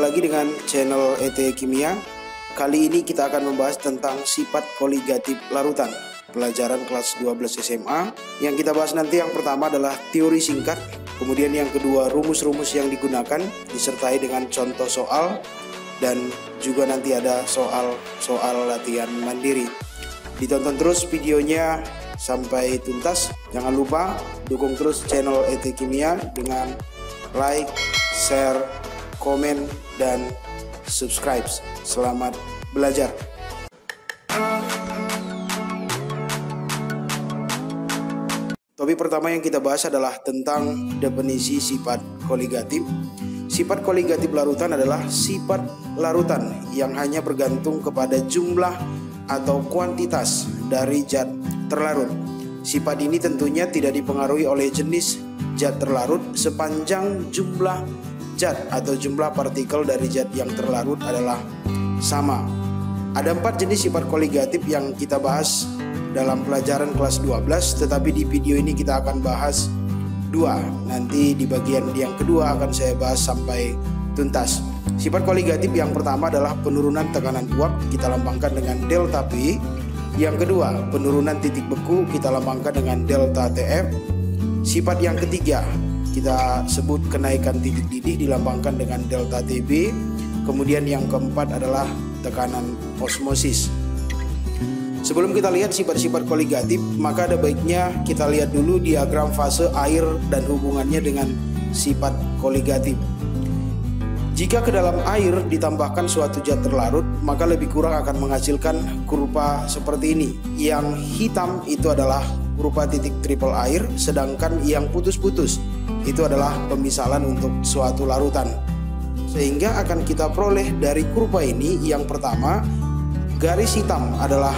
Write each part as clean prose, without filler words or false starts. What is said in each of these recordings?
lagi dengan channel ET Kimia. Kali ini kita akan membahas tentang sifat koligatif larutan, pelajaran kelas 12 SMA. Yang kita bahas nanti yang pertama adalah teori singkat, kemudian yang kedua rumus-rumus yang digunakan, disertai dengan contoh soal, dan juga nanti ada soal latihan mandiri. Ditonton terus videonya sampai tuntas. Jangan lupa dukung terus channel ET Kimia dengan like, share, komen, dan subscribe. Selamat belajar. Topik pertama yang kita bahas adalah tentang definisi sifat koligatif. Sifat koligatif larutan adalah sifat larutan yang hanya bergantung kepada jumlah atau kuantitas dari zat terlarut. Sifat ini tentunya tidak dipengaruhi oleh jenis zat terlarut sepanjang jumlah zat atau jumlah partikel dari zat yang terlarut adalah sama. Ada 4 jenis sifat koligatif yang kita bahas dalam pelajaran kelas 12, tetapi di video ini kita akan bahas 2. Nanti di bagian yang kedua akan saya bahas sampai tuntas. Sifat koligatif yang pertama adalah penurunan tekanan uap, kita lambangkan dengan delta P. Yang kedua, penurunan titik beku, kita lambangkan dengan delta TF. Sifat yang ketiga, kita sebut kenaikan titik didih, dilambangkan dengan delta TB. Kemudian yang keempat adalah tekanan osmosis. Sebelum kita lihat sifat-sifat koligatif, maka ada baiknya kita lihat dulu diagram fase air dan hubungannya dengan sifat koligatif. Jika ke dalam air ditambahkan suatu zat terlarut, maka lebih kurang akan menghasilkan kurva seperti ini. Yang hitam itu adalah kurva titik triple air, sedangkan yang putus-putus itu adalah pemisalan untuk suatu larutan. Sehingga akan kita peroleh dari kurva ini, yang pertama garis hitam adalah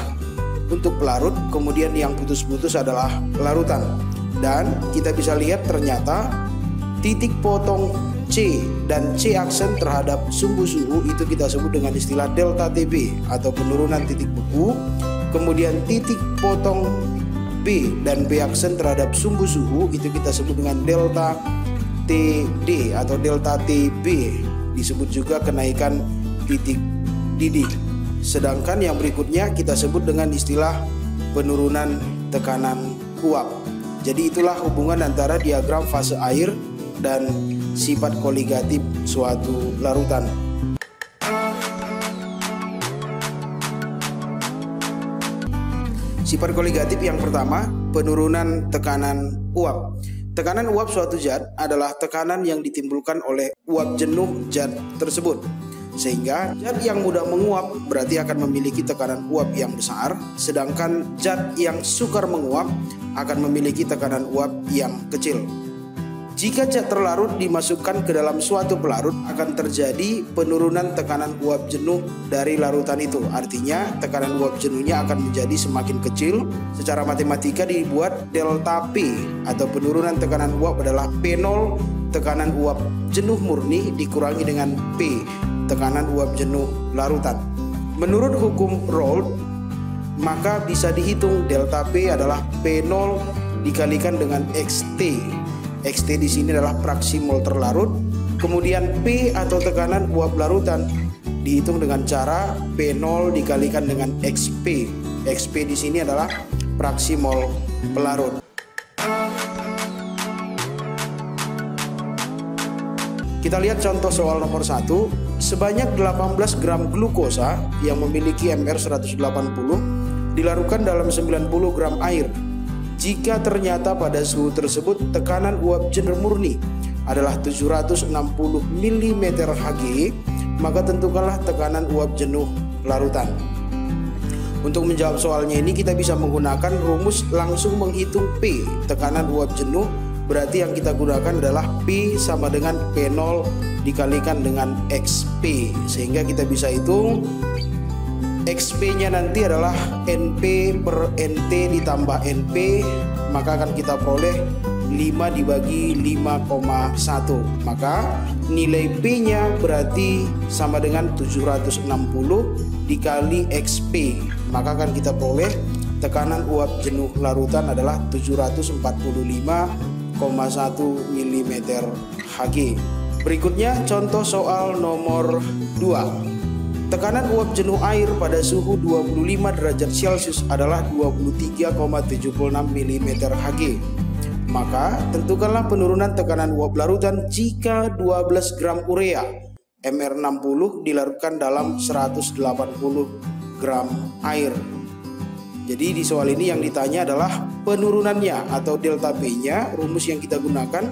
untuk pelarut, kemudian yang putus-putus adalah larutan. Dan kita bisa lihat ternyata titik potong C dan C aksen terhadap sumbu suhu itu kita sebut dengan istilah delta TB atau penurunan titik beku. Kemudian titik potong B dan B aksen terhadap sumbu suhu itu kita sebut dengan delta TD atau delta TB, disebut juga kenaikan titik didih. Sedangkan yang berikutnya kita sebut dengan istilah penurunan tekanan uap. Jadi itulah hubungan antara diagram fase air dan sifat koligatif suatu larutan. Sifat koligatif yang pertama, penurunan tekanan uap. Tekanan uap suatu zat adalah tekanan yang ditimbulkan oleh uap jenuh zat tersebut. Sehingga zat yang mudah menguap berarti akan memiliki tekanan uap yang besar, sedangkan zat yang sukar menguap akan memiliki tekanan uap yang kecil. Jika zat terlarut dimasukkan ke dalam suatu pelarut, akan terjadi penurunan tekanan uap jenuh dari larutan itu. Artinya tekanan uap jenuhnya akan menjadi semakin kecil. Secara matematika dibuat delta P atau penurunan tekanan uap adalah P0 tekanan uap jenuh murni dikurangi dengan P tekanan uap jenuh larutan. Menurut hukum Raoult, maka bisa dihitung delta P adalah P0 dikalikan dengan XT. XT di sini adalah fraksi mol terlarut. Kemudian P atau tekanan uap larutan dihitung dengan cara P0 dikalikan dengan XP. XP di sini adalah fraksi mol pelarut. Kita lihat contoh soal nomor 1. Sebanyak 18 gram glukosa yang memiliki MR 180 dilarutkan dalam 90 gram air. Jika ternyata pada suhu tersebut tekanan uap jenuh murni adalah 760 mm Hg, maka tentukanlah tekanan uap jenuh larutan. Untuk menjawab soalnya ini kita bisa menggunakan rumus langsung menghitung P tekanan uap jenuh. Berarti yang kita gunakan adalah P sama dengan P0 dikalikan dengan XP. Sehingga kita bisa hitung XP nya nanti adalah NP per NT ditambah NP, maka akan kita peroleh 5 dibagi 5,1. Maka nilai P nya berarti sama dengan 760 dikali XP, maka akan kita peroleh tekanan uap jenuh larutan adalah 745,1 mm Hg. Berikutnya contoh soal nomor 2. Tekanan uap jenuh air pada suhu 25 derajat Celcius adalah 23,76 mm Hg. Maka tentukanlah penurunan tekanan uap larutan jika 12 gram urea MR60 dilarutkan dalam 180 gram air. Jadi di soal ini yang ditanya adalah penurunannya atau delta P-nya. Rumus yang kita gunakan,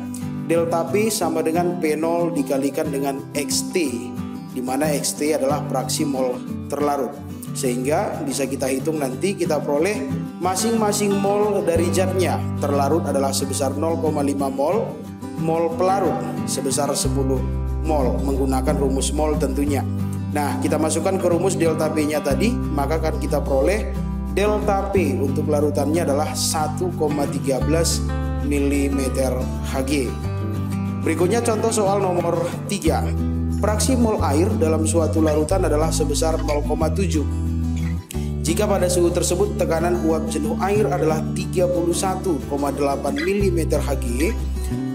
delta P sama dengan P0 dikalikan dengan XT, di mana XT adalah fraksi mol terlarut. Sehingga bisa kita hitung nanti, kita peroleh masing-masing mol dari zatnya. Terlarut adalah sebesar 0,5 mol, mol pelarut sebesar 10 mol menggunakan rumus mol tentunya. Nah, kita masukkan ke rumus delta P-nya tadi, maka akan kita peroleh delta P untuk larutannya adalah 1,13 mm Hg. Berikutnya contoh soal nomor 3. Fraksi mol air dalam suatu larutan adalah sebesar 0,7. Jika pada suhu tersebut tekanan uap jenuh air adalah 31,8 mm Hg,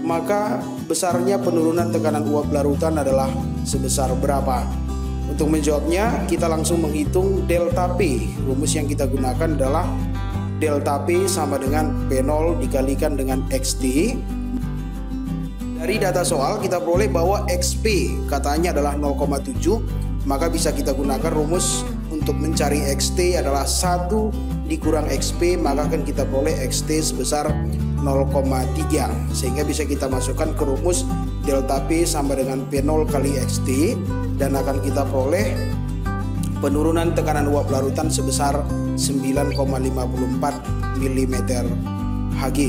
maka besarnya penurunan tekanan uap larutan adalah sebesar berapa? Untuk menjawabnya, kita langsung menghitung delta P. Rumus yang kita gunakan adalah delta P sama dengan P0 dikalikan dengan XT. Dari data soal kita peroleh bahwa XP katanya adalah 0,7, maka bisa kita gunakan rumus untuk mencari XT adalah 1 dikurang XP, maka akan kita peroleh XT sebesar 0,3. Sehingga bisa kita masukkan ke rumus delta P sama dengan P0 kali XT, dan akan kita peroleh penurunan tekanan uap larutan sebesar 9,54 mm Hg.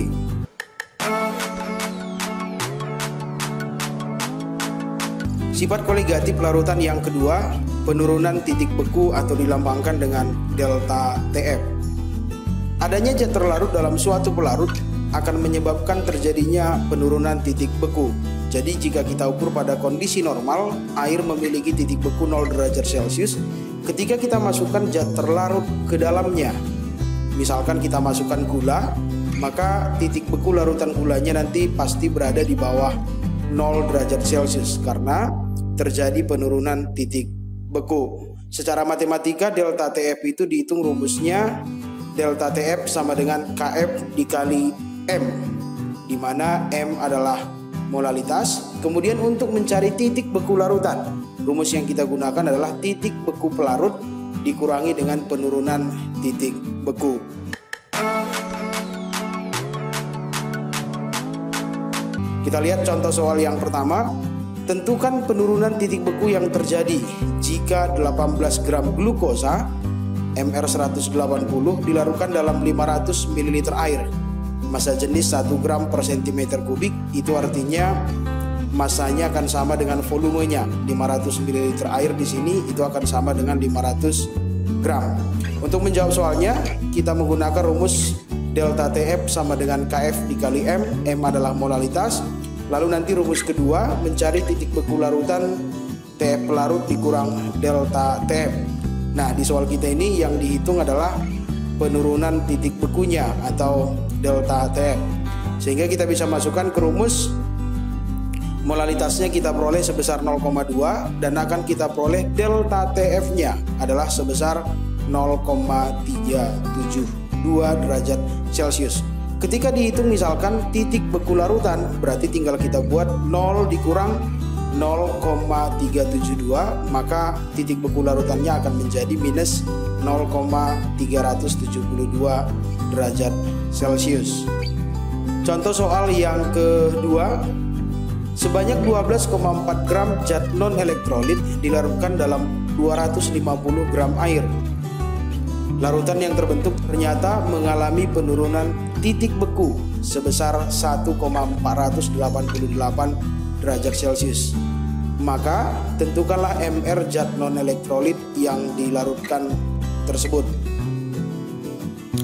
Sifat koligatif larutan yang kedua, penurunan titik beku atau dilambangkan dengan delta TF. Adanya zat terlarut dalam suatu pelarut akan menyebabkan terjadinya penurunan titik beku. Jadi jika kita ukur pada kondisi normal, air memiliki titik beku 0 derajat Celcius. Ketika kita masukkan zat terlarut ke dalamnya, misalkan kita masukkan gula, maka titik beku larutan gulanya nanti pasti berada di bawah 0 derajat Celcius karena terjadi penurunan titik beku. Secara matematika delta TF itu dihitung rumusnya delta TF sama dengan KF dikali M, di mana M adalah molalitas. Kemudian untuk mencari titik beku larutan, rumus yang kita gunakan adalah titik beku pelarut dikurangi dengan penurunan titik beku. Kita lihat contoh soal yang pertama. Tentukan penurunan titik beku yang terjadi jika 18 gram glukosa MR180 dilarutkan dalam 500 ml air. Massa jenis 1 gram per cm kubik, itu artinya masanya akan sama dengan volumenya. 500 ml air di sini itu akan sama dengan 500 gram. Untuk menjawab soalnya, kita menggunakan rumus delta TF sama dengan KF dikali M. M adalah molalitas. Lalu nanti rumus kedua, mencari titik beku larutan TF pelarut dikurang delta TF. Nah, di soal kita ini yang dihitung adalah penurunan titik bekunya atau delta TF. Sehingga kita bisa masukkan ke rumus, molalitasnya kita peroleh sebesar 0,2 dan akan kita peroleh delta TF-nya adalah sebesar 0,372 derajat Celcius. Ketika dihitung misalkan titik beku larutan, berarti tinggal kita buat 0 dikurang 0,372, maka titik beku larutannya akan menjadi minus 0,372 derajat Celcius. Contoh soal yang kedua, sebanyak 12,4 gram zat non-elektrolit dilarutkan dalam 250 gram air. Larutan yang terbentuk ternyata mengalami penurunan titik beku sebesar 1,488 derajat Celcius. Maka tentukanlah MR zat non-elektrolit yang dilarutkan tersebut.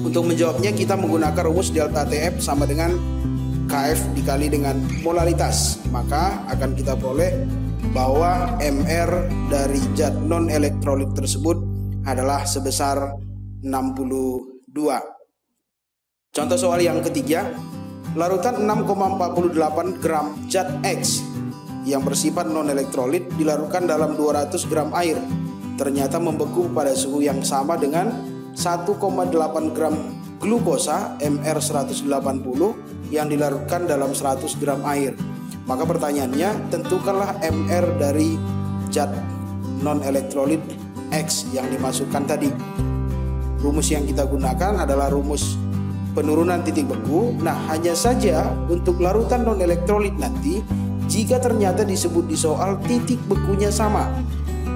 Untuk menjawabnya kita menggunakan rumus delta TF sama dengan KF dikali dengan molalitas. Maka akan kita peroleh bahwa MR dari zat non-elektrolit tersebut adalah sebesar 62. Contoh soal yang ketiga, larutan 6,48 gram zat X yang bersifat non-elektrolit dilarutkan dalam 200 gram air, ternyata membeku pada suhu yang sama dengan 1,8 gram glukosa Mr180 yang dilarutkan dalam 100 gram air. Maka pertanyaannya, tentukanlah Mr dari zat non-elektrolit X yang dimasukkan tadi. Rumus yang kita gunakan adalah rumus penurunan titik beku. Nah, hanya saja untuk larutan non-elektrolit nanti, jika ternyata disebut di soal titik bekunya sama,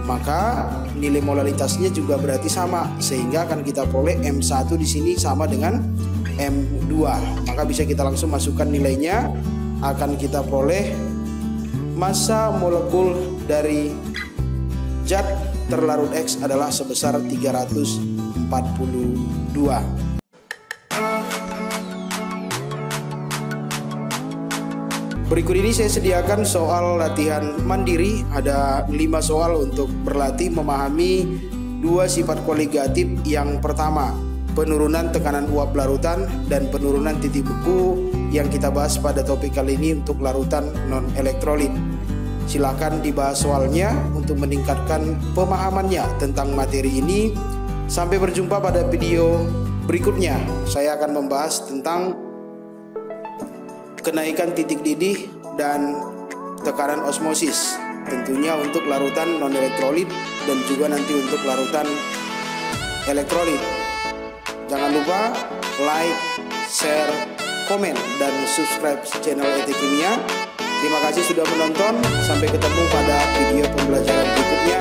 maka nilai molaritasnya juga berarti sama, sehingga akan kita peroleh M1 di sini sama dengan M2. Maka bisa kita langsung masukkan nilainya, akan kita peroleh massa molekul dari zat terlarut X adalah sebesar 342. Berikut ini saya sediakan soal latihan mandiri. Ada 5 soal untuk berlatih memahami 2 sifat koligatif. Yang pertama, penurunan tekanan uap larutan dan penurunan titik beku yang kita bahas pada topik kali ini untuk larutan non-elektrolit. Silakan dibahas soalnya untuk meningkatkan pemahamannya tentang materi ini. Sampai berjumpa pada video berikutnya. Saya akan membahas tentang kenaikan titik didih dan tekanan osmosis, tentunya untuk larutan non-elektrolit dan juga nanti untuk larutan elektrolit. Jangan lupa like, share, komen, dan subscribe channel ET Kimia. Terima kasih sudah menonton. Sampai ketemu pada video pembelajaran berikutnya.